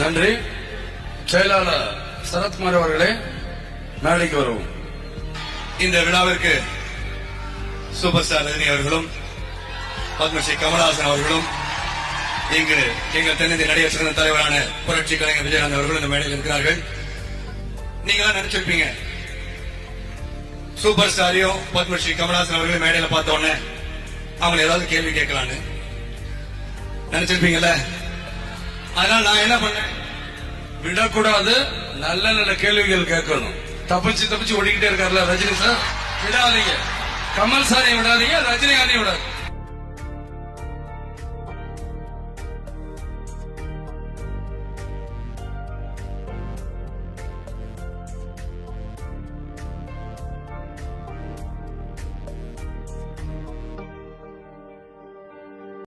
நன்றி. செயலாளர் சரத்குமார் அவர்களே மேடைக்கு வருவோம். இந்த விழாவிற்கு சூப்பர் ஸ்டார் ரஜினி அவர்களும் பத்மஸ்ரீ கமலஹாசன் அவர்களும் இங்கு எங்கள் தென்னிந்திய நடிகர் சங்க தலைவரான புரட்சி கலைஞர் விஜயகாந்த் அவர்களும் இந்த மேடையில் இருக்கிறார்கள். நீங்க நினைச்சிருப்பீங்க சூப்பர் ஸ்டாரையும் பத்மஸ்ரீ கமலஹாசன் அவர்களும் மேடையில பார்த்த உடனே அவங்க ஏதாவது கேள்வி கேட்கலான்னு நினைச்சிருப்பீங்கல்ல. அதனால நான் என்ன பண்ணேன், விடக்கூடாது, நல்ல நல்ல கேள்விகள் கேட்கணும். தப்பிச்சு ஓடிக்கிட்டே இருக்காருல்ல ரஜினி சார், விடாதீங்க. கமல் சாரை விடாதீங்க, ரஜினிகாந்தையும் விடாது.